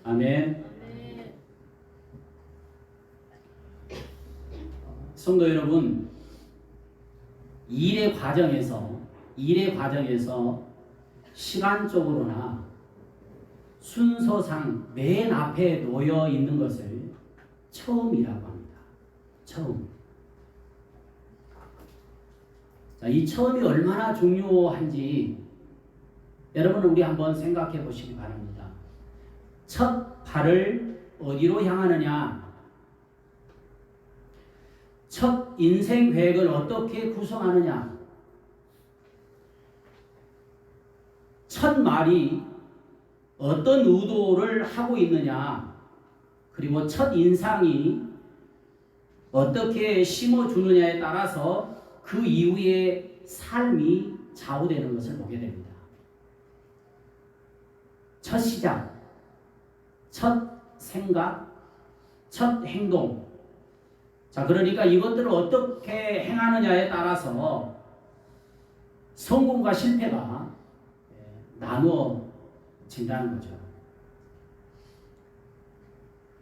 아멘. 성도 여러분, 일의 과정에서 시간적으로나 순서상 맨 앞에 놓여 있는 것을 처음이라고 합니다. 처음. 자, 이 처음이 얼마나 중요한지 여러분 우리 한번 생각해 보시기 바랍니다. 첫 발을 어디로 향하느냐? 첫 인생 계획을 어떻게 구성하느냐? 첫 말이 어떤 의도를 하고 있느냐? 그리고 첫 인상이 어떻게 심어주느냐에 따라서 그 이후의 삶이 좌우되는 것을 보게 됩니다. 첫 시작, 첫 생각, 첫 행동. 자, 그러니까 이것들을 어떻게 행하느냐에 따라서 성공과 실패가 나누어진다는 거죠.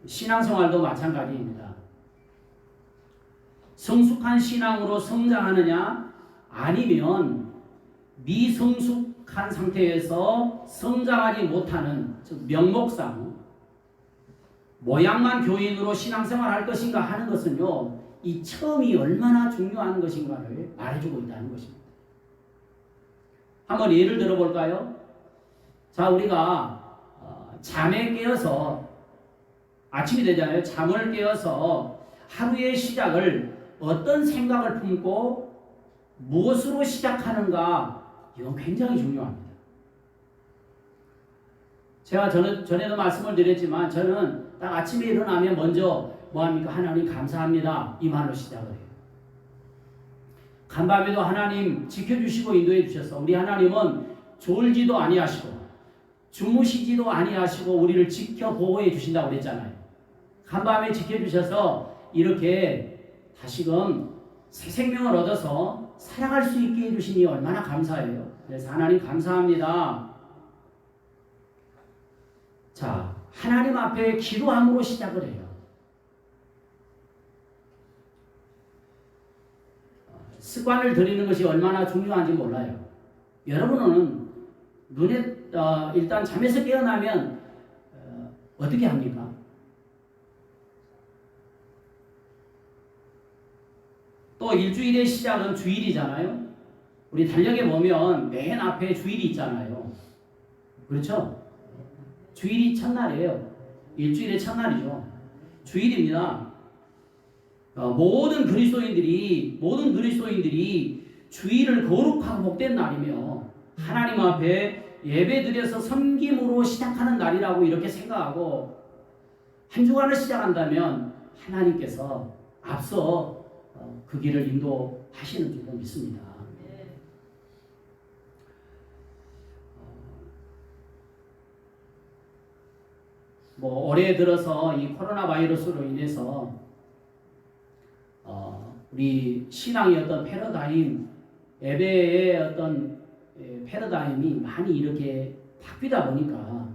신앙생활도 마찬가지입니다. 성숙한 신앙으로 성장하느냐 아니면 미성숙한 상태에서 성장하지 못하는, 즉 명목상 모양만 교인으로 신앙생활 할 것인가 하는 것은요, 이 처음이 얼마나 중요한 것인가를 말해주고 있다는 것입니다. 한번 예를 들어볼까요? 자, 우리가 잠에 깨어서 아침이 되잖아요. 잠을 깨어서 하루의 시작을 어떤 생각을 품고 무엇으로 시작하는가, 이건 굉장히 중요합니다. 제가 전에도 말씀을 드렸지만 저는 딱 아침에 일어나면 먼저 뭐합니까? 하나님 감사합니다. 이 말로 시작을 해요. 간밤에도 하나님 지켜주시고 인도해 주셔서 우리 하나님은 졸지도 아니하시고 주무시지도 아니하시고 우리를 지켜 보호해 주신다고 그랬잖아요. 간밤에 지켜주셔서 이렇게 다시금 새 생명을 얻어서 살아갈 수 있게 해주시니 얼마나 감사해요. 그래서 하나님 감사합니다. 자, 하나님 앞에 기도함으로 시작을 해요. 습관을 들이는 것이 얼마나 중요한지 몰라요. 여러분은 눈에 일단 잠에서 깨어나면 어떻게 합니까? 또 일주일의 시작은 주일이잖아요. 우리 달력에 보면 맨 앞에 주일이 있잖아요. 그렇죠? 주일이 첫날이에요. 일주일의 첫날이죠. 주일입니다. 모든 그리스도인들이 주일을 거룩하고 복된 날이며 하나님 앞에 예배드려서 섬김으로 시작하는 날이라고 이렇게 생각하고 한 주간을 시작한다면 하나님께서 앞서 그 길을 인도하시는 줄로 믿습니다. 뭐 올해 들어서 이 코로나 바이러스로 인해서 우리 신앙의 어떤 패러다임, 예배의 어떤 패러다임이 많이 이렇게 바뀌다 보니까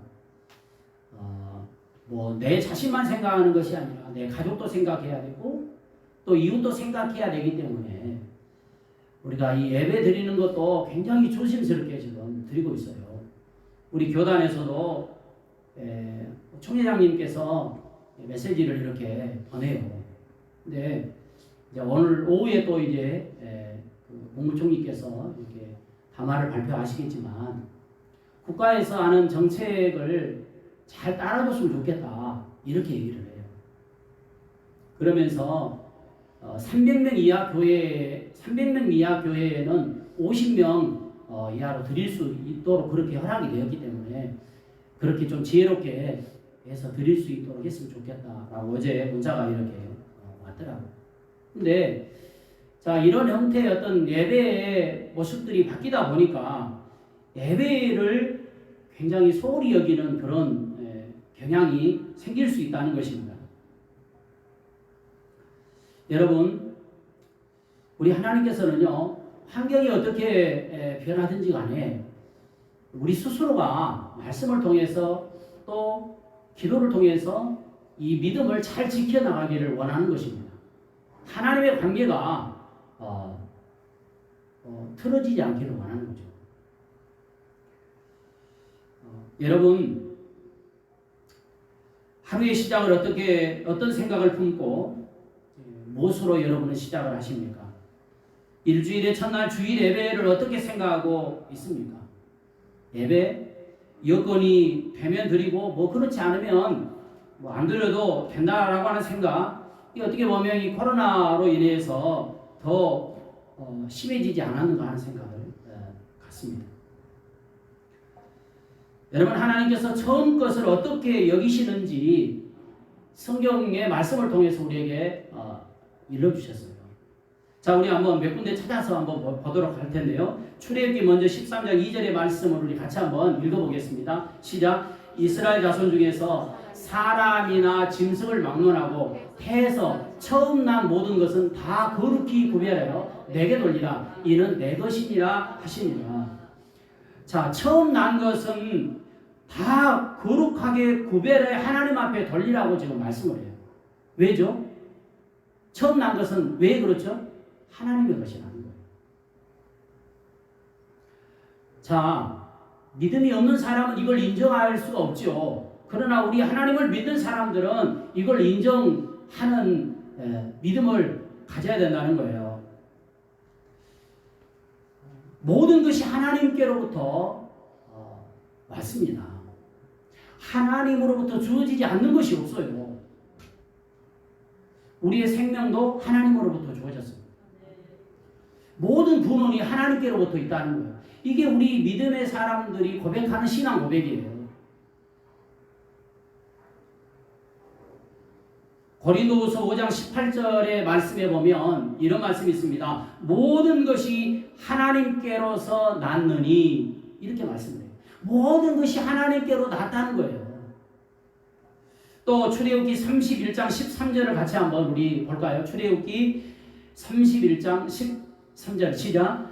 뭐 내 자신만 생각하는 것이 아니라 내 가족도 생각해야 되고 또 이웃도 생각해야 되기 때문에 우리가 이 예배 드리는 것도 굉장히 조심스럽게 지금 드리고 있어요. 우리 교단에서도 총회장님께서 메시지를 이렇게 보내요. 근데 이제 오늘 오후에 또 이제 국무총리께서 이렇게 담화를 발표하시겠지만 국가에서 하는 정책을 잘 따라줬으면 좋겠다 이렇게 얘기를 해요. 그러면서 300명 이하 교회에는 50명 이하로 드릴 수 있도록 그렇게 허락이 되었기 때문에 그렇게 좀 지혜롭게 해서 드릴 수 있도록 했으면 좋겠다라고 어제 문자가 이렇게 왔더라고요. 근데 자, 이런 형태의 어떤 예배의 모습들이 바뀌다 보니까 예배를 굉장히 소홀히 여기는 그런 경향이 생길 수 있다는 것입니다. 여러분, 우리 하나님께서는요, 환경이 어떻게 변하든지 간에 우리 스스로가 말씀을 통해서 또 기도를 통해서 이 믿음을 잘 지켜나가기를 원하는 것입니다. 하나님의 관계가 틀어지지 않기를 원하는 거죠. 여러분, 하루의 시작을 어떤 생각을 품고 무엇으로 여러분은 시작을 하십니까? 일주일의 첫날 주일 예배를 어떻게 생각하고 있습니까? 예배 여건이 되면 드리고 뭐 그렇지 않으면 뭐 안 드려도 된다라고 하는 생각, 이 어떻게 보면 이 코로나로 인해서 더 심해지지 않았는가 하는 생각을 갖습니다. 여러분, 하나님께서 처음 것을 어떻게 여기시는지 성경의 말씀을 통해서 우리에게 일러주셨어요. 자, 우리 한번 몇 군데 찾아서 한번 보도록 할 텐데요. 출애굽기 먼저 13장 2절의 말씀을 우리 같이 한번 읽어보겠습니다. 시작. 이스라엘 자손 중에서 사람이나 짐승을 막론하고 태에서 처음 난 모든 것은 다 거룩히 구별하여 내게 돌리라. 이는 내 것이니라 하시니라. 자, 처음 난 것은 다 거룩하게 구별해 하나님 앞에 돌리라고 지금 말씀을 해요. 왜죠? 처음 난 것은 왜 그렇죠? 하나님의 것이라는 거예요. 자, 믿음이 없는 사람은 이걸 인정할 수가 없죠. 그러나 우리 하나님을 믿는 사람들은 이걸 인정하는 믿음을 가져야 된다는 거예요. 모든 것이 하나님께로부터 왔습니다. 하나님으로부터 주어지지 않는 것이 없어요. 우리의 생명도 하나님으로부터 주어졌습니다. 모든 근원이 하나님께로부터 있다는 거예요. 이게 우리 믿음의 사람들이 고백하는 신앙 고백이에요. 고린도후서 5장 18절의 말씀에 보면 이런 말씀이 있습니다. 모든 것이 하나님께로서 났느니, 이렇게 말씀해요. 모든 것이 하나님께로 났다는 거예요. 또 출애굽기 31장 13절을 같이 한번 우리 볼까요? 출애굽기 31장 13절 시작.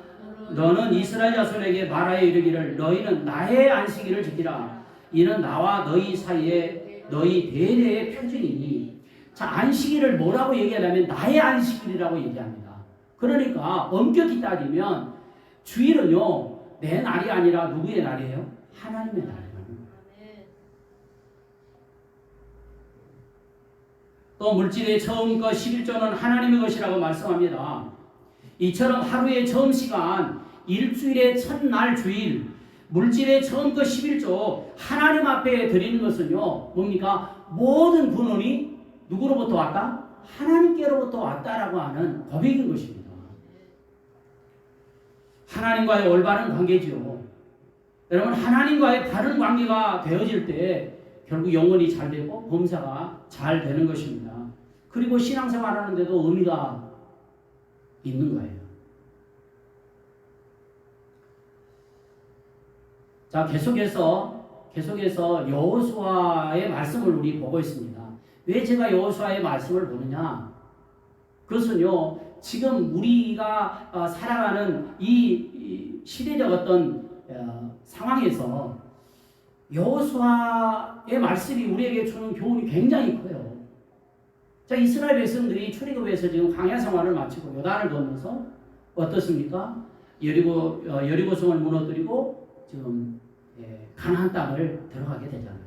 너는 이스라엘 자손에게 말하여 이르기를 너희는 나의 안식일을 지키라. 이는 나와 너희 사이에 너희 대대의 표준이니. 자, 안식일을 뭐라고 얘기하냐면 나의 안식일이라고 얘기합니다. 그러니까 엄격히 따지면 주일은요, 내 날이 아니라 누구의 날이에요? 하나님의 날이에요. 또 물질의 처음 것 11조는 하나님의 것이라고 말씀합니다. 이처럼 하루의 처음 시간, 일주일의 첫날 주일, 물질의 처음 것 11조 하나님 앞에 드리는 것은요, 뭡니까? 모든 근원이 누구로부터 왔다? 하나님께로부터 왔다라고 하는 고백인 것입니다. 하나님과의 올바른 관계지요. 여러분, 하나님과의 바른 관계가 되어질 때 결국 영혼이 잘 되고 범사가 잘 되는 것입니다. 그리고 신앙생활 하는데도 의미가 있는 거예요. 자, 계속해서 여호수아의 말씀을 우리 보고 있습니다. 왜 제가 여호수아의 말씀을 보느냐? 그것은요, 지금 우리가 살아가는 이 시대적 어떤 상황에서 여호수아의 말씀이 우리에게 주는 교훈이 굉장히 커요. 자, 이스라엘 백성들이 출애굽에서 지금 광야 생활을 마치고 요단을 건너서 어떻습니까? 여리고성을 무너뜨리고 지금 가나안 땅을 들어가게 되잖아요.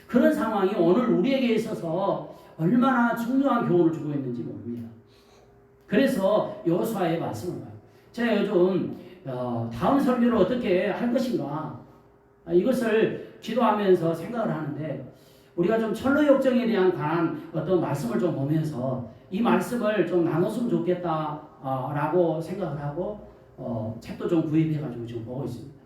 그런 상황이 오늘 우리에게 있어서 얼마나 중요한 교훈을 주고 있는지 모릅니다. 그래서 여호수아의 말씀을 봐요. 제가 요즘 다음 설교를 어떻게 할 것인가, 이것을 기도하면서 생각을 하는데, 우리가 좀 철로 역정에 관한 어떤 말씀을 좀 보면서 이 말씀을 좀 나눴으면 좋겠다라고 생각을 하고 책도 좀 구입해가지고 지금 보고 있습니다.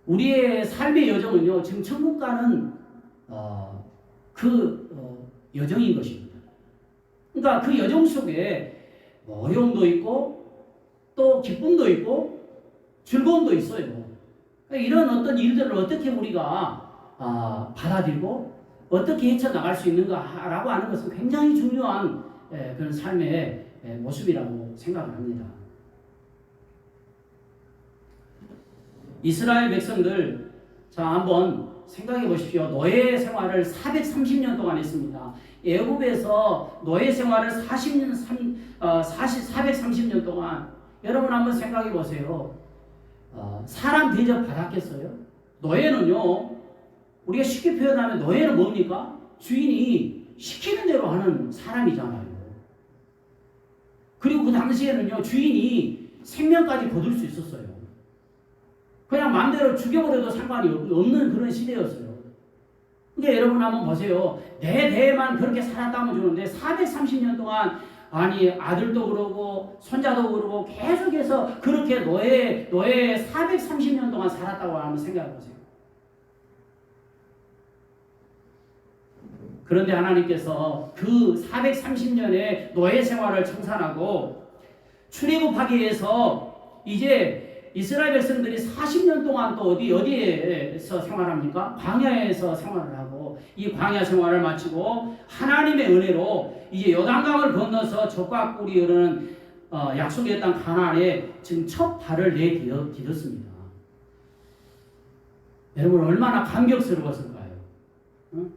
우리의 삶의 여정은요, 지금 천국 가는 여정인 것입니다. 그러니까 그 여정 속에 어려움도 있고 또 기쁨도 있고 즐거움도 있어요. 이런 어떤 일들을 어떻게 우리가 받아들이고 어떻게 헤쳐나갈 수 있는가라고 하는 것은 굉장히 중요한 그런 삶의 모습이라고 생각을 합니다. 이스라엘 백성들 자, 한번 생각해 보십시오. 노예 생활을 430년 동안 했습니다. 애굽에서 노예 생활을 430년 동안 여러분 한번 생각해 보세요. 사람 대접 받았겠어요? 노예는요, 우리가 쉽게 표현하면 노예는 뭡니까? 주인이 시키는 대로 하는 사람이잖아요. 그리고 그 당시에는요, 주인이 생명까지 거둘 수 있었어요. 그냥 마음대로 죽여버려도 상관이 없는 그런 시대였어요. 근데 여러분 한번 보세요. 내 대에만 그렇게 살았다면 좋은데 430년 동안 아니 아들도 그러고 손자도 그러고 계속해서 그렇게 노예 430년 동안 살았다고 한번 생각해 보세요. 그런데 하나님께서 그 430년의 노예 생활을 청산하고 출애굽하기 위해서 이제 이스라엘 백성들이 40년 동안 또 어디에서 생활합니까? 광야에서 생활을 하고 이 광야 생활을 마치고 하나님의 은혜로 이제 요단강을 건너서 젖과 꿀이 흐르는 약속의 땅 가나안에 지금 첫 발을 내딛었습니다. 여러분 얼마나 감격스러웠을까요? 응?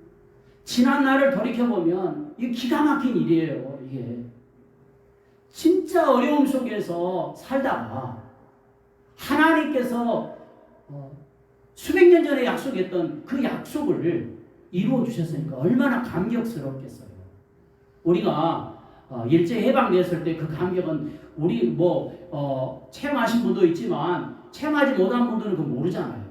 지난 날을 돌이켜보면 이게 기가 막힌 일이에요. 이게 진짜 어려움 속에서 살다가 하나님께서 수백 년 전에 약속했던 그 약속을 이루어 주셨으니까 얼마나 감격스럽겠어요. 우리가 일제 해방됐을 때 그 감격은 우리 체험하신 분도 있지만 체험하지 못한 분들은 그거 모르잖아요.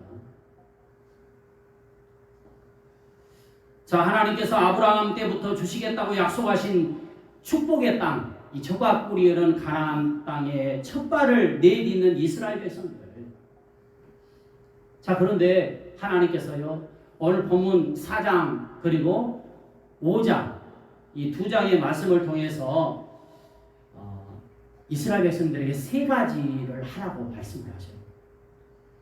자, 하나님께서 아브라함 때부터 주시겠다고 약속하신 축복의 땅, 이 젖과 꿀이 흐르는 가나안 땅에 첫 발을 내딛는 이스라엘 백성들. 자, 그런데 하나님께서요, 오늘 본문 4장 그리고 5장 이 두 장의 말씀을 통해서 이스라엘 백성들에게 세 가지를 하라고 말씀을 하셔요.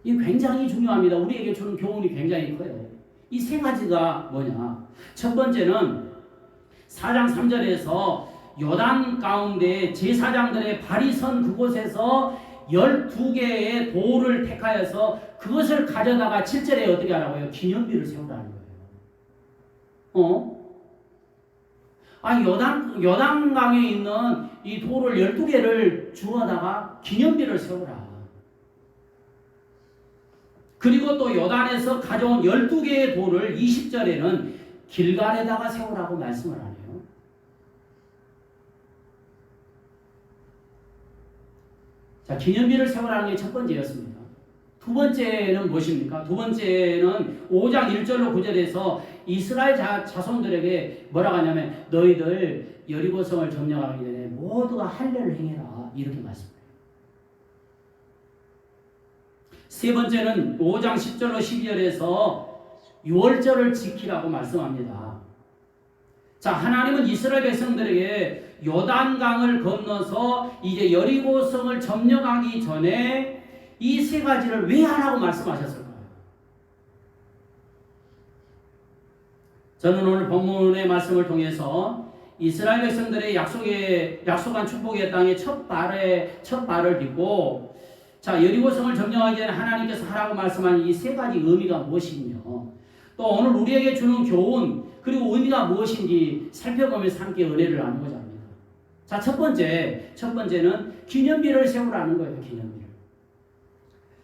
이게 굉장히 중요합니다. 우리에게 주는 교훈이 굉장히 커요. 이 세 가지가 뭐냐? 첫 번째는 4장 3절에서 요단 가운데 제사장들의 발이 선 그곳에서 12개의 돌을 택하여서 그것을 가져다가 7절에 어떻게 하라고요? 기념비를 세우라는 거예요. 요단강에 있는 이 돌을 12개를 주워다가 기념비를 세우라. 그리고 또 요단에서 가져온 12개의 돌을 20절에는 길갈에다가 세우라고 말씀을 하네요. 자, 기념비를 세우라는 게 첫 번째였습니다. 두 번째는 무엇입니까? 두 번째는 5장 1절로 9절에서 이스라엘 자손들에게 뭐라고 하냐면 너희들 여리고성을 점령하기 전에 모두가 할례를 행해라. 이렇게 말씀해요. 세 번째는 5장 10절로 12절에서 유월절을 지키라고 말씀합니다. 자, 하나님은 이스라엘 백성들에게 요단강을 건너서 이제 여리고성을 점령하기 전에 이 세 가지를 왜 하라고 말씀하셨을까요? 저는 오늘 본문의 말씀을 통해서 이스라엘 백성들의 약속한 축복의 땅에 첫 발을 딛고 자, 여리고성을 점령하기 전에 하나님께서 하라고 말씀한 이 세 가지 의미가 무엇이며 또 오늘 우리에게 주는 교훈 그리고 의미가 무엇인지 살펴보면서 함께 은혜를 나누고자 합니다. 자, 첫 번째는 기념비를 세우라는 거예요. 기념비를.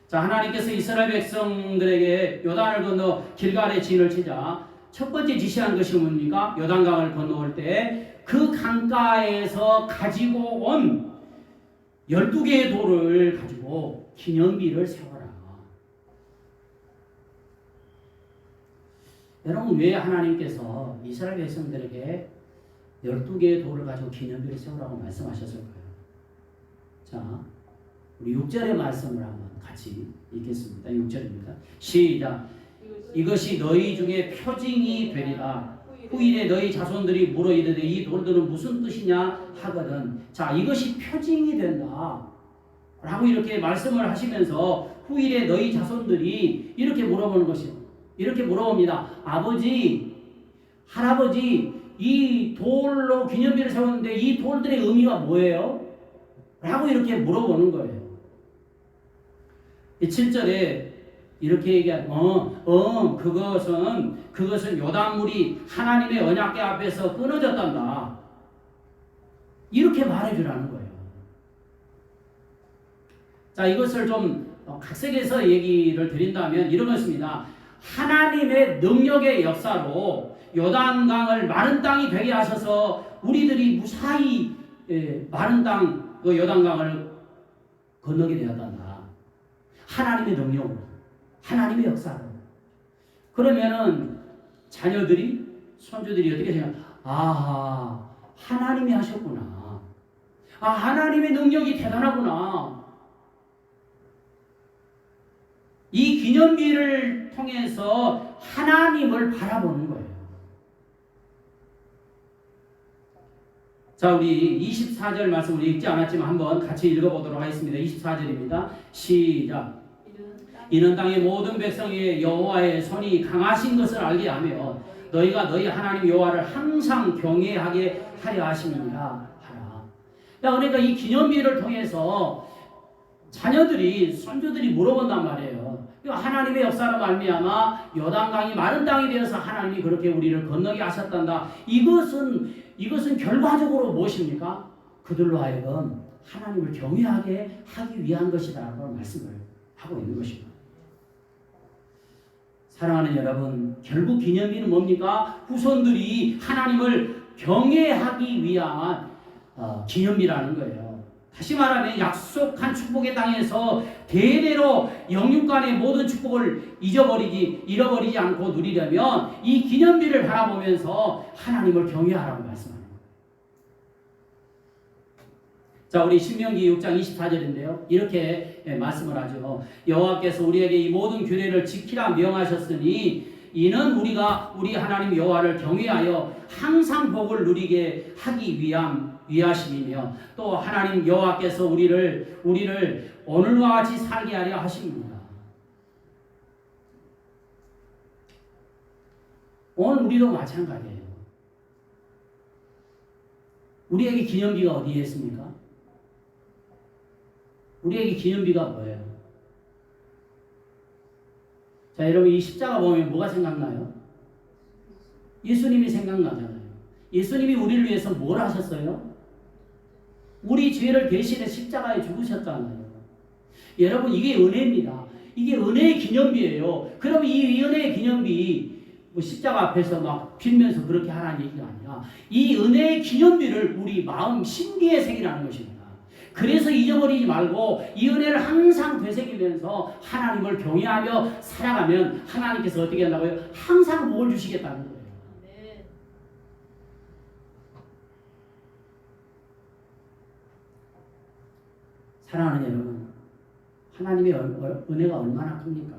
자, 하나님께서 이스라엘 백성들에게 요단을 건너 길갈에 진을 치자 첫 번째 지시한 것이 뭡니까? 요단강을 건너올 때 그 강가에서 가지고 온 12개의 돌을 가지고 기념비를 세워라. 여러분 왜 하나님께서 이스라엘 백성들에게 12개의 돌을 가지고 기념비를 세우라고 말씀하셨을까요? 자, 우리 6절의 말씀을 한번 같이 읽겠습니다. 6절입니다. 시작. 이것이 너희 중에 표징이 되리라. 후일에 너희 자손들이 물어 이르되 이 돌들은 무슨 뜻이냐 하거든. 자, 이것이 표징이 된다 라고 이렇게 말씀을 하시면서 후일에 너희 자손들이 이렇게 물어보는 것이요. 이렇게 물어봅니다. 아버지, 할아버지, 이 돌로 기념비를 세웠는데 이 돌들의 의미가 뭐예요? 라고 이렇게 물어보는 거예요. 7절에 이렇게 얘기하면 그것은 요단물이 하나님의 언약궤 앞에서 끊어졌단다. 이렇게 말해주라는 거예요. 자, 이것을 좀 각색해서 얘기를 드린다면 이런 것입니다. 하나님의 능력의 역사로 요단강을 마른 땅이 되게 하셔서 우리들이 무사히 마른 땅, 그 요단강을 건너게 되었단다. 하나님의 능력으로, 하나님의 역사로. 그러면은 자녀들이, 손주들이 어떻게 생각? 아, 하나님이 하셨구나. 아, 하나님의 능력이 대단하구나. 이 기념비를 통해서 하나님을 바라보는 거예요. 자, 우리 24절 말씀 우리 읽지 않았지만 한번 같이 읽어보도록 하겠습니다. 24절입니다. 시작. 이는 땅의 모든 백성이 여호와의 손이 강하신 것을 알게 하며 너희가 너희 하나님 여호와를 항상 경외하게 하려 하심이니라 하라. 그러니까 이 기념비를 통해서 자녀들이, 손주들이 물어본단 말이에요. 하나님의 역사로 말미암아 요단강이 마른 땅이 되어서 하나님이 그렇게 우리를 건너게 하셨단다. 이것은 결과적으로 무엇입니까? 그들로 하여금 하나님을 경외하게 하기 위한 것이다라고 말씀을 하고 있는 것입니다. 사랑하는 여러분, 결국 기념비는 뭡니까? 후손들이 하나님을 경외하기 위한 기념비라는 거예요. 다시 말하면 약속한 축복의 땅에서 대대로 영육간의 모든 축복을 잃어버리지 않고 누리려면 이 기념비를 바라보면서 하나님을 경외하라고 말씀합니다. 자, 우리 신명기 6장 24절인데요. 이렇게 말씀을 하죠. 여호와께서 우리에게 이 모든 규례를 지키라 명하셨으니 이는 우리가 우리 하나님 여호와를 경외하여 항상 복을 누리게 하기 위하심이며 또 하나님 여호와께서 우리를 오늘과 같이 살게 하려 하십니다. 오늘 우리도 마찬가지예요. 우리에게 기념비가 어디에 있습니까? 우리에게 기념비가 뭐예요? 자, 여러분 이 십자가 보면 뭐가 생각나요? 예수님이 생각나잖아요. 예수님이 우리를 위해서 뭘 하셨어요? 우리 죄를 대신해 십자가에 죽으셨잖아요. 여러분 이게 은혜입니다. 이게 은혜의 기념비예요. 그럼 이 은혜의 기념비 십자가 앞에서 막 빌면서 그렇게 하라는 얘기가 아니라 이 은혜의 기념비를 우리 마음 심기에 새기라는 것입니다. 그래서 잊어버리지 말고 이 은혜를 항상 되새기면서 하나님을 경외하며 살아가면 하나님께서 어떻게 한다고요? 항상 복을 주시겠다는 거예요. 사랑하는 여러분, 하나님의 은혜가 얼마나 큽니까?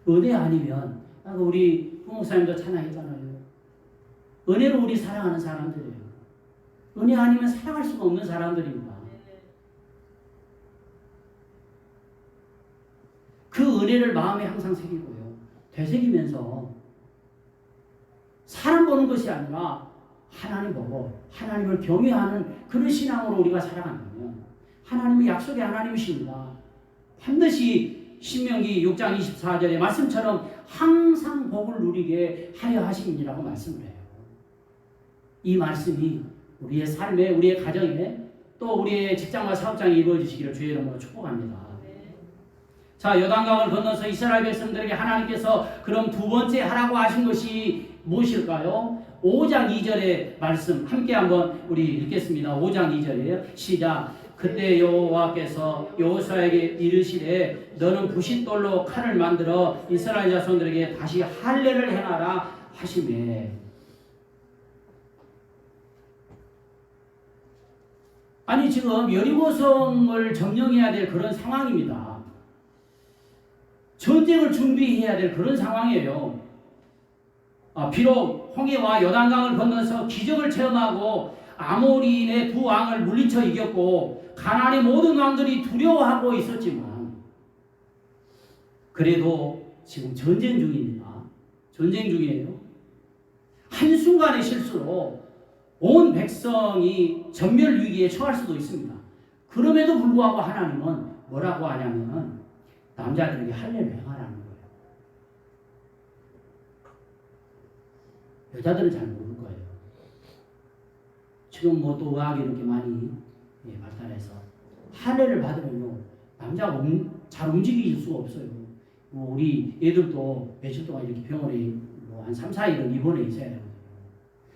은혜 아니면 우리 부목사님도 찬양했잖아요. 은혜로 우리 사랑하는 사람들이에요. 은혜 아니면 사랑할 수가 없는 사람들입니다. 그 은혜를 마음에 항상 새기고요. 되새기면서 사람 보는 것이 아니라 하나님 보고 하나님을 경외하는 그런 신앙으로 우리가 살아간다면 하나님의 약속의 하나님이십니다. 반드시 신명기 6장 24절의 말씀처럼 항상 복을 누리게 하려 하심이라고 말씀을 해요. 이 말씀이 우리의 삶에, 우리의 가정에, 또 우리의 직장과 사업장에 이루어지시기를 주의 이름으로 축복합니다. 자, 요단강을 건너서 이스라엘 백성들에게 하나님께서 그럼 두 번째 하라고 하신 것이 무엇일까요? 5장 2절의 말씀 함께 한번 우리 읽겠습니다. 5장 2절이에요. 시작. 그때 여호와께서 여호수아에게 이르시되 너는 부싯돌로 칼을 만들어 이스라엘 자손들에게 다시 할례를 행하라 하시매. 아니 지금 여리고성을 점령해야 될 그런 상황입니다. 전쟁을 준비해야 될 그런 상황이에요. 비록 홍해와 요단강을 건너서 기적을 체험하고 아모리인의 두 왕을 물리쳐 이겼고 가나안의 모든 왕들이 두려워하고 있었지만 그래도 지금 전쟁 중입니다. 전쟁 중이에요. 한순간의 실수로 온 백성이 전멸 위기에 처할 수도 있습니다. 그럼에도 불구하고 하나님은 뭐라고 하냐면 남자들에게 할례를 행하라는 거예요. 여자들은 잘 모를 거예요. 지금 뭐 또 의학이 이렇게 많이 발달해서 할례를 받으면요 남자가 잘 움직일 수가 없어요. 뭐 우리 애들도 며칠 동안 이렇게 병원에 뭐 한 3, 4일은 입원해 있어야 되거든요.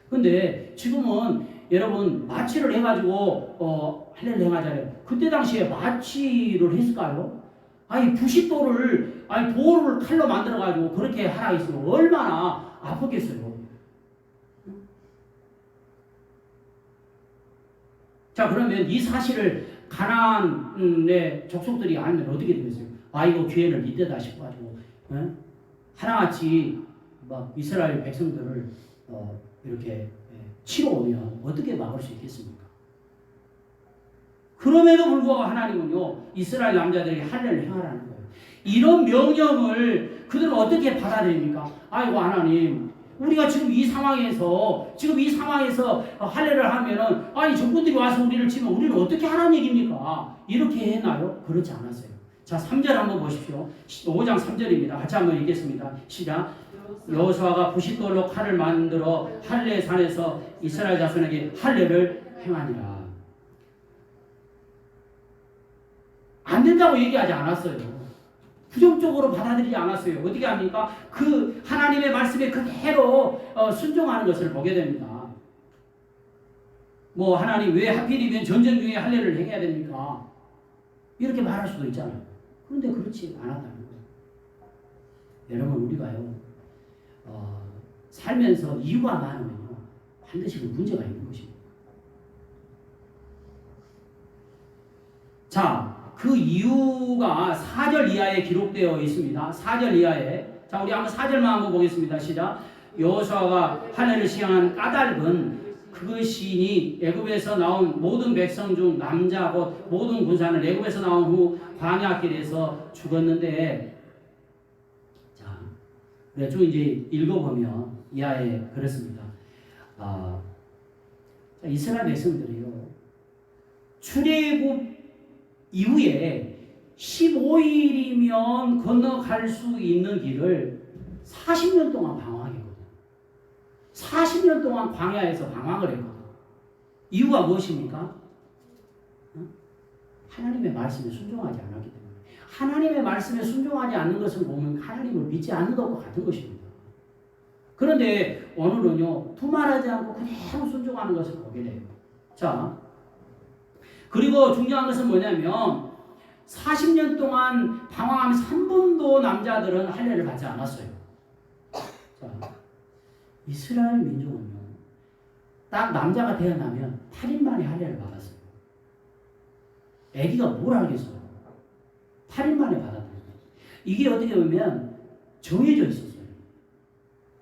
근데 지금은 여러분 마취를 해가지고 할례를 행하잖아요. 그때 당시에 마취를 했을까요? 아니 부싯돌을 아니 돌을 칼로 만들어가지고 그렇게 하라 했으면 얼마나 아팠겠어요. 자 그러면 이 사실을 가나안의 족속들이 알면 어떻게 되겠어요? 아 이거 기회를 이때다 싶어가지고 하나같이 막 이스라엘 백성들을 이렇게 치러 오면 어떻게 막을 수 있겠습니까? 그럼에도 불구하고 하나님은요 이스라엘 남자들에게 할례를 행하라는 거예요. 이런 명령을 그들은 어떻게 받아들입니까? 아이고 하나님 우리가 지금 이 상황에서 할례를 하면은 아니 적군들이 와서 우리를 치면 우리는 어떻게 하라는 얘기입니까? 이렇게 했나요? 그렇지 않았어요. 자 3절 한번 보십시오. 5장 3절입니다. 같이 한번 읽겠습니다. 시작. 여호수아가 부싯돌로 칼을 만들어 할례 산에서 이스라엘 자손에게 할례를 행하니라. 안 된다고 얘기하지 않았어요. 부정적으로 받아들이지 않았어요. 어떻게 합니까? 그 하나님의 말씀에 그대로 순종하는 것을 보게 됩니다. 뭐 하나님 왜 하필이면 전쟁 중에 할례를 행해야 됩니까? 이렇게 말할 수도 있잖아요. 그런데 그렇지 않았다는 거예요. 여러분 우리가요 살면서 이유가 많으면요 반드시 그 문제가 있는 것입니다. 자, 그 이유가 4절 이하에 기록되어 있습니다. 4절 이하에. 자, 우리 한번 4절만 한번 보겠습니다. 시작. 여호수아가 할례를 시행한 까닭은 그것이니 애굽에서 나온 모든 백성 중 남자 곧 모든 군사는 애굽에서 나온 후 광야길에서 죽었는데 자, 쭉 이제 읽어보면 이하에 그렇습니다. 자, 이스라엘 백성들이요 출애굽 이후에 15일이면 건너갈 수 있는 길을 40년 동안 방황했거든. 40년 동안 광야에서 방황을 했거든. 이유가 무엇입니까? 하나님의 말씀에 순종하지 않았기 때문에. 하나님의 말씀에 순종하지 않는 것을 보면 하나님을 믿지 않는 것과 같은 것입니다. 그런데 오늘은요 두말하지 않고 그대로 순종하는 것을 보게 돼요. 자, 그리고 중요한 것은 뭐냐면 40년 동안 방황하면서 한 번도 남자들은 할례를 받지 않았어요. 자, 이스라엘 민족은요 딱 남자가 태어나면 8일 만에 할례를 받았어요. 아기가 뭘 알겠어요. 8일 만에 받았다는 거예요. 이게 어떻게 보면 정해져 있었어요.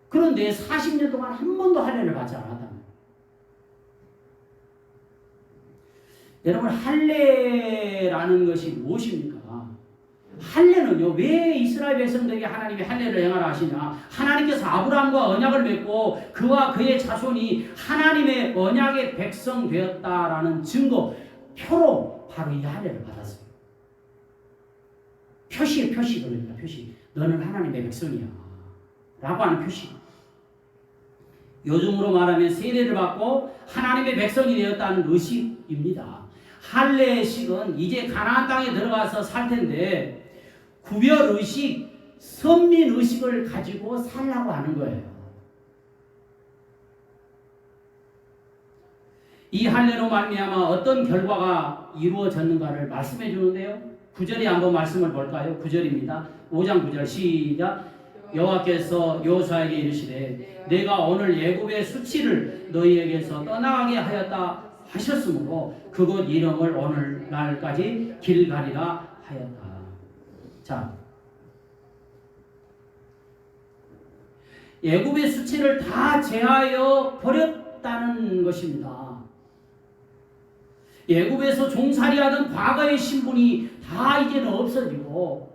그런데 40년 동안 한 번도 할례를 받지 않았다는 거예요. 여러분 할례라는 것이 무엇입니까? 할례는요 왜 이스라엘 백성들에게 하나님이 할례를 행하라 하시냐? 하나님께서 아브라함과 언약을 맺고 그와 그의 자손이 하나님의 언약의 백성 되었다라는 증거 표로 바로 이 할례를 받았어요. 표시 그럽니다. 표시. 너는 하나님의 백성이야 라고 하는 표시. 요즘으로 말하면 세례를 받고 하나님의 백성이 되었다는 의식입니다. 할례식은 이제 가나안 땅에 들어가서 살 텐데 구별의식, 선민의식을 가지고 살라고 하는 거예요. 이 할례로 말미암아 어떤 결과가 이루어졌는가를 말씀해 주는데요. 9절에 한번 말씀을 볼까요? 9절입니다. 5장 9절 시작. 여호와께서 여호수아에게 이르시되 내가 오늘 애굽의 수치를 너희에게서 떠나가게 하였다 하셨으므로 그곳 이름을 오늘날까지 길갈이라 하였다. 자, 애굽의 수치를 다 제하여 버렸다는 것입니다. 애굽에서 종살이하던 과거의 신분이 다 이제는 없어지고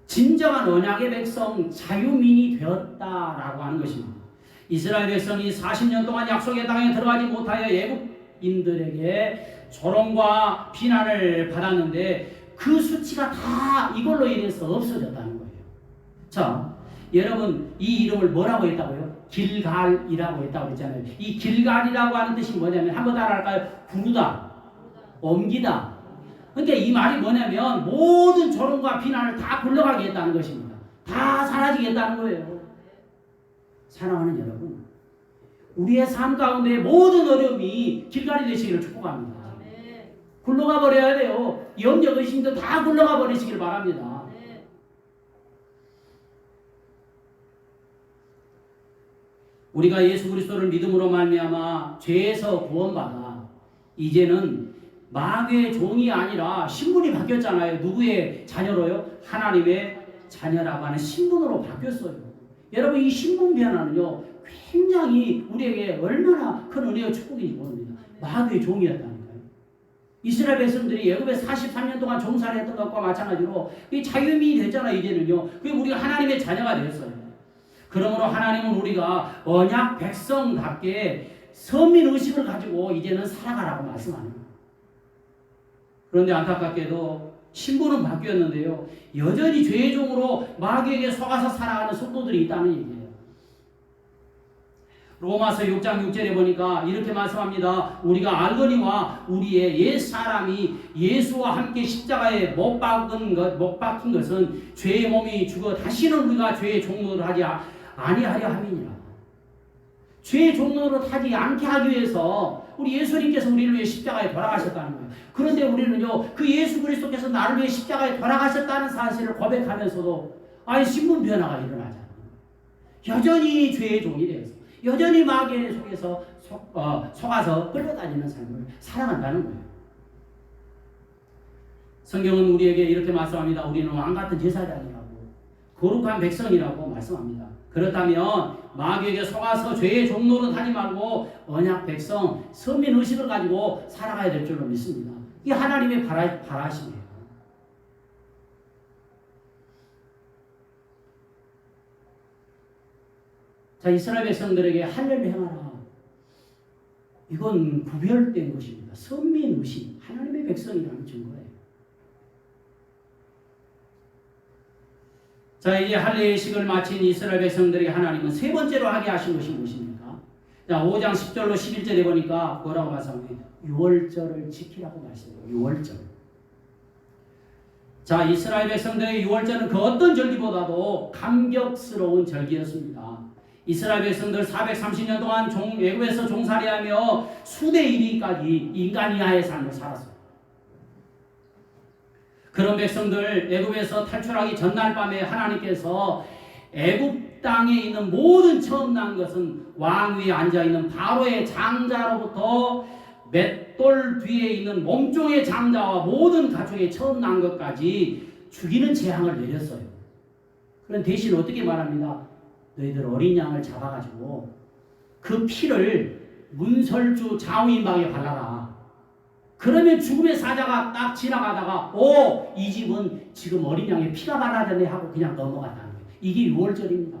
진정한 언약의 백성 자유민이 되었다라고 하는 것입니다. 이스라엘 백성이 40년 동안 약속의 땅에 들어가지 못하여 애굽인들에게 조롱과 비난을 받았는데 그 수치가 다 이걸로 인해서 없어졌다는 거예요. 자, 여러분 이 이름을 뭐라고 했다고요? 길갈이라고 했다고 했잖아요. 이 길갈이라고 하는 뜻이 뭐냐면 한번 따라할까요? 부르다, 옮기다. 그러니까 이 말이 뭐냐면 모든 조롱과 비난을 다 굴러가게 했다는 것입니다. 다 사라지겠다는 거예요. 사랑하는 여러분, 우리의 삶 가운데 모든 어려움이 길갈이 되시기를 축복합니다. 굴러가 버려야 돼요. 염려 의심도 다 굴러가 버리시길 바랍니다. 우리가 예수 그리스도를 믿음으로 말미암아 죄에서 구원받아 이제는 마귀의 종이 아니라 신분이 바뀌었잖아요. 누구의 자녀로요? 하나님의 자녀라고 하는 신분으로 바뀌었어요. 여러분 이 신분 변화는요 굉장히 우리에게 얼마나 큰 은혜와 축복인지 모릅니다. 마귀의 종이었다니까요. 이스라엘 백성들이 애굽에 43년 동안 종살이 했던 것과 마찬가지로 자유민이 됐잖아요. 이제는요. 그리고 우리가 하나님의 자녀가 되었어요. 그러므로 하나님은 우리가 언약 백성답게 선민의식을 가지고 이제는 살아가라고 말씀하는 거예요. 그런데 안타깝게도 신분은 바뀌었는데요. 여전히 죄의 종으로 마귀에게 속아서 살아가는 성도들이 있다는 얘기예요. 로마서 6장 6절에 보니까 이렇게 말씀합니다. 우리가 알거니와 우리의 옛 사람이 예수와 함께 십자가에 못 박힌 것은 죄의 몸이 죽어 다시는 우리가 죄의 종로를 하지 아니하려 함이니라. 죄의 종로를 하지 않게 하기 위해서 우리 예수님께서 우리를 위해 십자가에 돌아가셨다는 거예요. 그런데 우리는요, 그 예수 그리스도께서 나를 위해 십자가에 돌아가셨다는 사실을 고백하면서도 아예 신분 변화가 일어나잖아요. 여전히 죄의 종이 되어서 여전히 마귀의 속에서 속아서 끌려다니는 삶을 살아간다는 거예요. 성경은 우리에게 이렇게 말씀합니다. 우리는 왕같은 제사장이라고 거룩한 백성이라고 말씀합니다. 그렇다면 마귀에게 속아서 죄의 종로로 다니 말고 언약 백성, 선민의식을 가지고 살아가야 될 줄로 믿습니다. 이게 하나님의 바라심이에요. 자, 이스라엘 백성들에게 할례를 행하라. 이건 구별된 것입니다. 선민의식, 하나님의 백성이라는 증거예요. 자, 이제 할례의식을 마친 이스라엘 백성들에게 하나님은 세 번째로 하게 하신 것이 무엇입니까? 자, 5장 10절로 11절에 보니까 뭐라고 말씀합니까? 유월절을 지키라고 말씀해요. 유월절. 자, 이스라엘 백성들의 유월절은 그 어떤 절기보다도 감격스러운 절기였습니다. 이스라엘 백성들 430년 동안 애굽에서 종살이하며 수대 1위까지 인간 이하의 삶을 살았어요. 그런 백성들 애굽에서 탈출하기 전날 밤에 하나님께서 애굽 땅에 있는 모든 처음 난 것은 왕 위에 앉아있는 바로의 장자로부터 맷돌 뒤에 있는 몸종의 장자와 모든 가축의 처음 난 것까지 죽이는 재앙을 내렸어요. 그런 대신 어떻게 말합니다? 너희들 어린 양을 잡아가지고 그 피를 문설주 좌우임방에 발라라. 그러면 죽음의 사자가 딱 지나가다가 이 집은 지금 어린 양의 피가 발라졌네 하고 그냥 넘어갔다는 거예요. 이게 유월절입니다.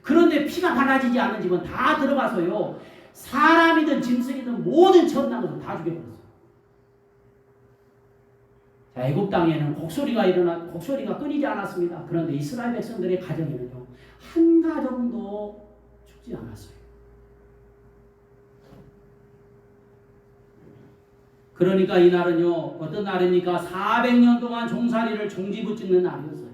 그런데 피가 발라지지 않는 집은 다 들어가서요. 사람이든 짐승이든 모든 처음난 것은 다 죽여버렸어요. 자, 애굽 땅에는 곡소리가 끊이지 않았습니다. 그런데 이스라엘 백성들의 가정에는요. 한 가정도 죽지 않았어요. 그러니까 이 날은요, 어떤 날입니까? 400년 동안 종살이를 종지부짓는 날이었어요.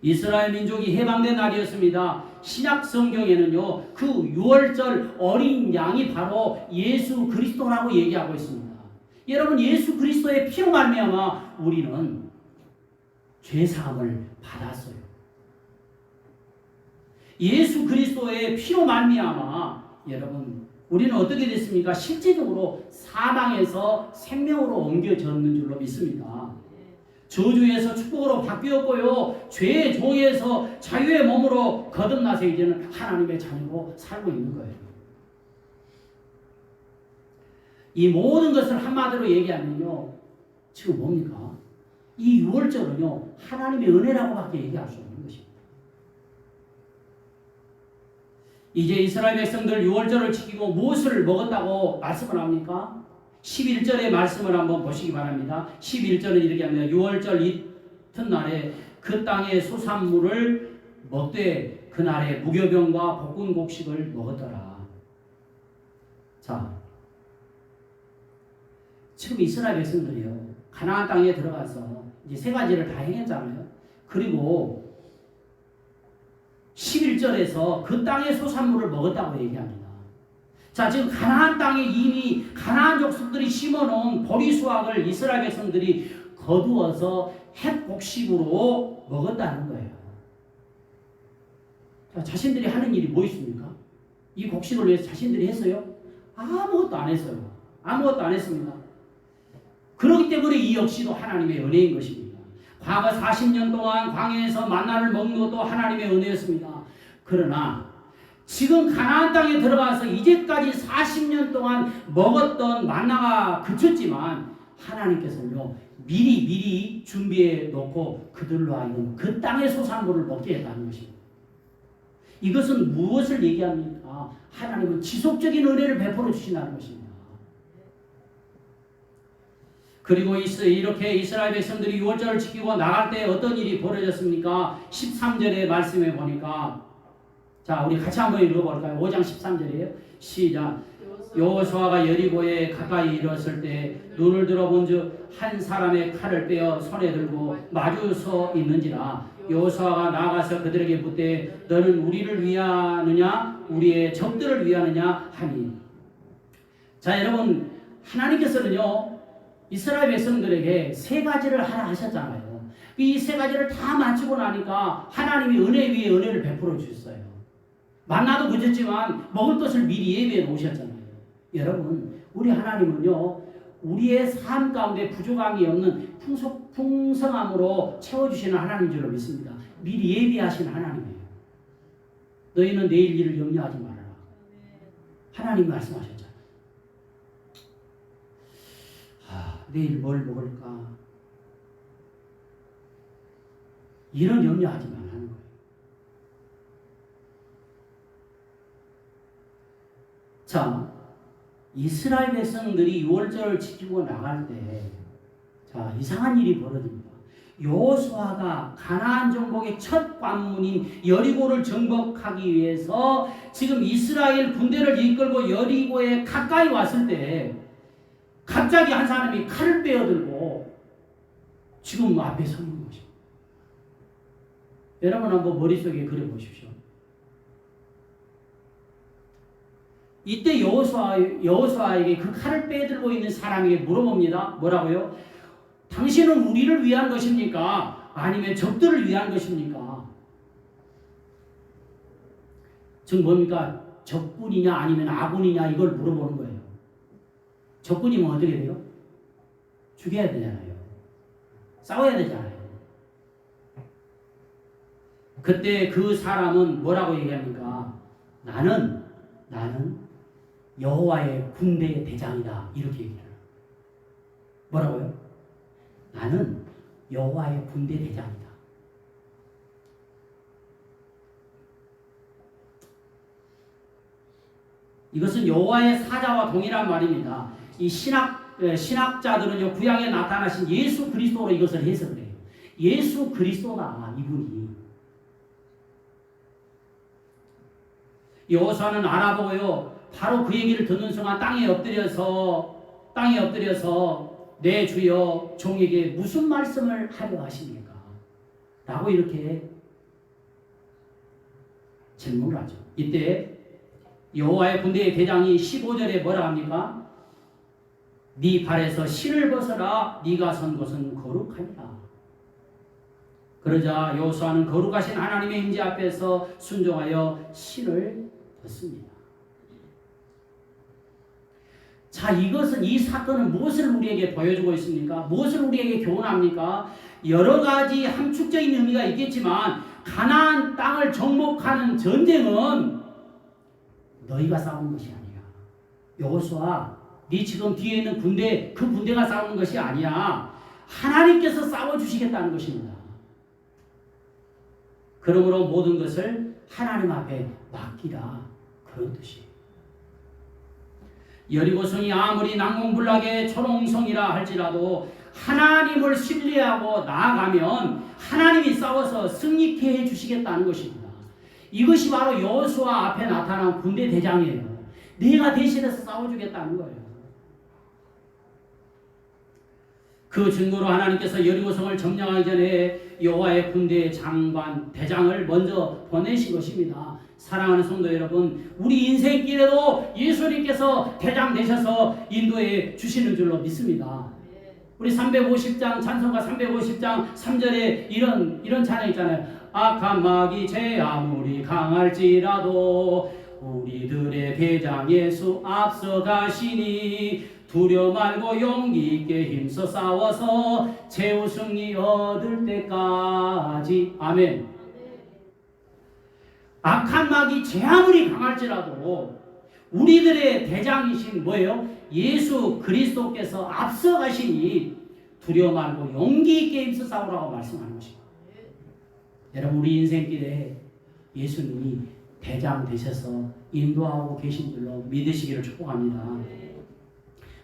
이스라엘 민족이 해방된 날이었습니다. 신약 성경에는요, 그 유월절 어린 양이 바로 예수 그리스도라고 얘기하고 있습니다. 여러분, 예수 그리스도의 피로 말미암아 우리는 죄사함을 받았어요. 예수 그리스도의 피로 말미암아 여러분, 우리는 어떻게 됐습니까? 실제적으로 사망에서 생명으로 옮겨졌는 줄로 믿습니다. 저주에서 축복으로 바뀌었고요. 죄의 종에서 자유의 몸으로 거듭나서 이제는 하나님의 자녀로 살고 있는 거예요. 이 모든 것을 한마디로 얘기하면요. 지금 뭡니까? 이 유월절은요. 하나님의 은혜라고밖에 얘기할 수 없는 것입니다. 이제 이스라엘 백성들 유월절을 지키고 무엇을 먹었다고 말씀을 합니까? 11절의 말씀을 한번 보시기 바랍니다. 11절은 이렇게 합니다. 6월절 이튿날에 그 땅의 소산물을 먹되 그날에 무교병과 볶은 곡식을 먹었더라. 자, 지금 이스라엘 백성들이요, 가나안 땅에 들어가서 이제 세 가지를 다 행했잖아요. 그리고 11절에서 그 땅의 소산물을 먹었다고 얘기합니다. 자, 지금 가나안 땅에 이미 가나안 족속들이 심어놓은 보리수확을 이스라엘 백성들이 거두어서 햇곡식으로 먹었다는 거예요. 자, 자신들이 하는 일이 뭐 있습니까? 이 곡식을 위해서 자신들이 했어요? 아무것도 안 했어요. 아무것도 안 했습니다. 그렇기 때문에 이 역시도 하나님의 은혜인 것입니다. 과거 40년 동안 광야에서 만나를 먹는 것도 하나님의 은혜였습니다. 그러나 지금 가나안 땅에 들어가서 이제까지 40년 동안 먹었던 만나가 그쳤지만 하나님께서는요, 미리 준비해 놓고 그들로 하여금 그 땅의 소산물을 먹게 했다는 것입니다. 이것은 무엇을 얘기합니까? 하나님은 지속적인 은혜를 베풀어 주신다는 것입니다. 그리고 이렇게 이스라엘 백성들이 6월절을 지키고 나갈 때 어떤 일이 벌어졌습니까? 13절의 말씀에 보니까, 자, 우리 같이 한번 읽어볼까요? 5장 13절이에요. 시작. 여호수아가 여리고에 가까이 이르렀을 때 눈을 들어본즉 한 사람의 칼을 빼어 손에 들고 마주 서 있는지라. 여호수아가 나아가서 그들에게 묻되 너는 우리를 위하느냐 우리의 적들을 위하느냐 하니. 자, 여러분, 하나님께서는요, 이스라엘 백성들에게 세 가지를 하라 하셨잖아요. 이 세 가지를 다 마치고 나니까 하나님이 은혜 위에 은혜를 베풀어 주셨어요. 만나도 그쳤지만 먹을 것을 미리 예배해 놓으셨잖아요. 여러분, 우리 하나님은요, 우리의 삶 가운데 부족함이 없는 풍성함으로 채워주시는 하나님인 줄 믿습니다. 미리 예비하신 하나님이에요. 너희는 내일 일을 염려하지 말아라. 하나님이 말씀하셨잖아요. 내일 뭘 먹을까? 이런 염려하지 말라는 거예요. 자, 이스라엘 백성들이 6월절을 지키고 나갈 때, 자, 이상한 일이 벌어집니다. 여호수아가 가나안 정복의 첫 관문인 여리고를 정복하기 위해서 지금 이스라엘 군대를 이끌고 여리고에 가까이 왔을 때 갑자기 한 사람이 칼을 빼어들고 지금 앞에 서 있는 것입니다. 여러분 한번 머릿속에 그려보십시오. 이때 여호수아에게 그 칼을 빼들고 있는 사람에게 물어봅니다. 뭐라고요? 당신은 우리를 위한 것입니까? 아니면 적들을 위한 것입니까? 즉 뭡니까? 적군이냐 아니면 아군이냐 이걸 물어보는 거예요. 적군이면 어떻게 돼요? 죽여야 되잖아요. 싸워야 되잖아요. 그때 그 사람은 뭐라고 얘기합니까? 나는 여호와의 군대의 대장이다. 이렇게 얘기를 해요. 뭐라고요? 나는 여호와의 군대 대장이다. 이것은 여호와의 사자와 동일한 말입니다. 이 신학자들은요, 구약에 나타나신 예수 그리스도로 이것을 해석을 해요. 예수 그리스도다, 이분이. 여호수아는 알아보고요, 바로 그 얘기를 듣는 순간 땅에 엎드려서 내 주여 종에게 무슨 말씀을 하려 하십니까? 라고 이렇게 질문을 하죠. 이때 여호와의 군대의 대장이 15절에 뭐라 합니까? 네 발에서 실을 벗어라. 네가 선 곳은 거룩하니라. 그러자 여호수아는 거룩하신 하나님의 임재 앞에서 순종하여 실을 벗습니다. 자, 이 사건은 무엇을 우리에게 보여주고 있습니까? 무엇을 우리에게 교훈합니까? 여러 가지 함축적인 의미가 있겠지만 가나안 땅을 정복하는 전쟁은 너희가 싸우는 것이 아니야. 여호수아, 네 지금 뒤에 있는 군대, 그 군대가 싸우는 것이 아니야. 하나님께서 싸워주시겠다는 것입니다. 그러므로 모든 것을 하나님 앞에 맡기라. 그런 뜻이에요. 여리고성이 아무리 난공불락의 초롱성이라 할지라도 하나님을 신뢰하고 나아가면 하나님이 싸워서 승리케 해주시겠다는 것입니다. 이것이 바로 여호수아 앞에 나타난 군대 대장이에요. 내가 대신해서 싸워주겠다는 거예요. 그 증거로 하나님께서 여리고성을 점령하기 전에 여호와의 군대 장관 대장을 먼저 보내신 것입니다. 사랑하는 성도 여러분, 우리 인생길에도 예수님께서 대장 되셔서 인도해 주시는 줄로 믿습니다. 우리 350장 찬송가 350장 3절에 이런 찬양 있잖아요. 악한 마귀 제 아무리 강할지라도 우리들의 대장 예수 앞서 가시니 두려워 말고 용기 있게 힘써 싸워서 최후 승리 얻을 때까지. 아멘. 악한 마귀 제 아무리 강할지라도 우리들의 대장이신 뭐예요? 예수 그리스도께서 앞서 가시니 두려워 말고 용기 있게 힘써 싸우라고 말씀하는 것입니다. 여러분, 우리 인생길에 예수님이 대장 되셔서 인도하고 계신 줄로 믿으시기를 축복합니다.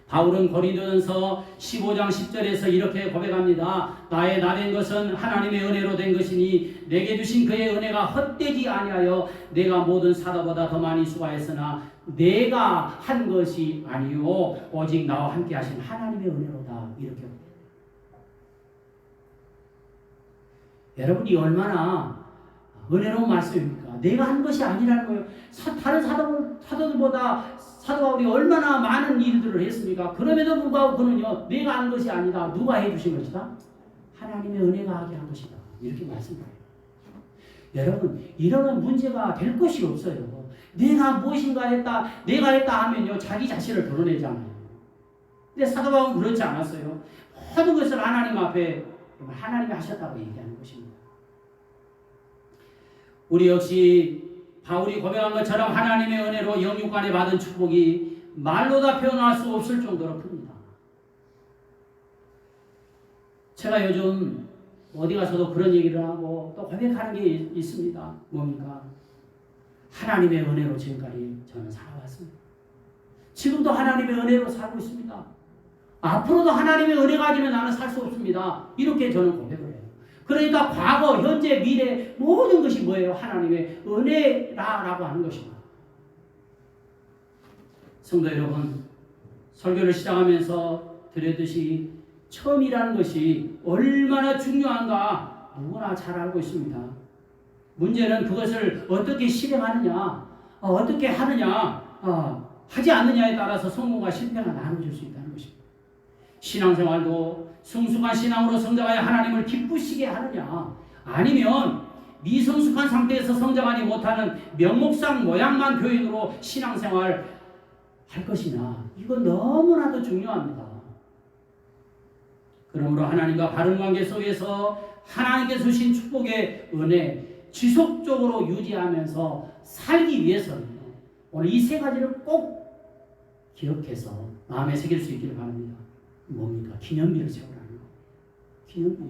바울은 고린도전서 15장 10절에서 이렇게 고백합니다. 나의 나된 것은 하나님의 은혜로 된 것이니 내게 주신 그의 은혜가 헛되지 아니하여 내가 모든 사도보다 더 많이 수고하였으나 내가 한 것이 아니요 오직 나와 함께 하신 하나님의 은혜로다. 이렇게. 여러분이 얼마나 은혜로운 말씀입니까? 내가 한 것이 아니라는 거예요. 다른 사도들보다 사도 바울이 얼마나 많은 일들을 했습니까? 그럼에도 불구하고 그는요, 내가 한 것이 아니다. 누가 해주신 것이다? 하나님의 은혜가 하게 한 것이다. 이렇게 말씀해요. 여러분, 이러면 문제가 될 것이 없어요. 내가 무엇인가 했다, 내가 했다 하면요, 자기 자신을 드러내잖아요. 근데 사도 바울은 그렇지 않았어요. 모든 것을 하나님 앞에 하나님이 하셨다고 얘기하는 것입니다. 우리 역시 바울이 고백한 것처럼 하나님의 은혜로 영육간에 받은 축복이 말로 다 표현할 수 없을 정도로 큽니다. 제가 요즘 어디 가서도 그런 얘기를 하고 또 고백하는 게 있습니다. 뭡니까? 하나님의 은혜로 지금까지 저는 살아왔습니다. 지금도 하나님의 은혜로 살고 있습니다. 앞으로도 하나님의 은혜가 아니면 나는 살 수 없습니다. 이렇게 저는 고백을 해요. 그러니까 과거, 현재, 미래 모든 것이 뭐예요? 하나님의 은혜라고 하는 것입니다. 성도 여러분, 설교를 시작하면서 드렸듯이 처음이라는 것이 얼마나 중요한가 누구나 잘 알고 있습니다. 문제는 그것을 어떻게 실행하느냐, 어떻게 하느냐, 하지 않느냐에 따라서 성공과 실패가 나눠질 수 있다는 것입니다. 신앙생활도 성숙한 신앙으로 성장하여 하나님을 기쁘시게 하느냐, 아니면 미성숙한 상태에서 성장하지 못하는 명목상 모양만 교인으로 신앙생활 할 것이냐, 이건 너무나도 중요합니다. 그러므로 하나님과 바른 관계 속에서 하나님께서 주신 축복의 은혜 지속적으로 유지하면서 살기 위해서는 오늘 이 세 가지를 꼭 기억해서 마음에 새길 수 있기를 바랍니다. 뭡니까? 기념비를 세우라는 거. 기념비.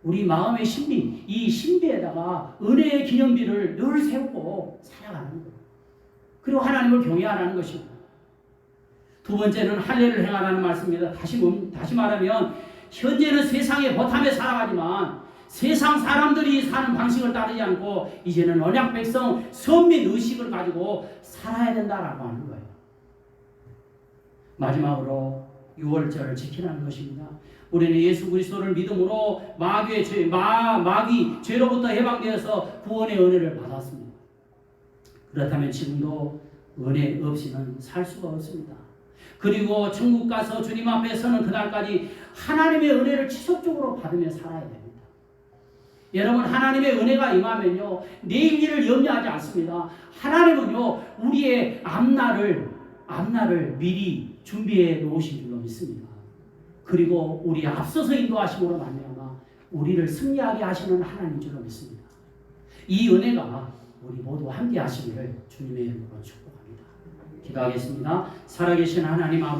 우리 마음의 신비, 이 신비에다가 은혜의 기념비를 늘 세우고 살아가는 거. 그리고 하나님을 경외하라는 것입니다. 두 번째는 할례를 행하라는 말씀입니다. 다시 말하면 현재는 세상의 보탐에 살아가지만 세상 사람들이 사는 방식을 따르지 않고 이제는 언약 백성 선민 의식을 가지고 살아야 된다라고 하는 거예요. 마지막으로 6월절을 지키라는 것입니다. 우리는 예수 그리스도를 믿음으로 마귀 죄로부터 해방되어서 구원의 은혜를 받았습니다. 그렇다면 지금도 은혜 없이는 살 수가 없습니다. 그리고 천국 가서 주님 앞에 서는 그날까지 하나님의 은혜를 지속적으로 받으며 살아야 됩니다. 여러분, 하나님의 은혜가 임하면요, 내일 일을 염려하지 않습니다. 하나님은요, 우리의 앞날을 미리 준비해 놓으신 줄로 믿습니다. 그리고 우리 앞서서 인도하심으로 말미암아 우리를 승리하게 하시는 하나님 줄로 믿습니다. 이 은혜가 우리 모두 함께 하시기를 주님의 이름으로 축복합니다. 기도하겠습니다. 살아계신 하나님 아버지,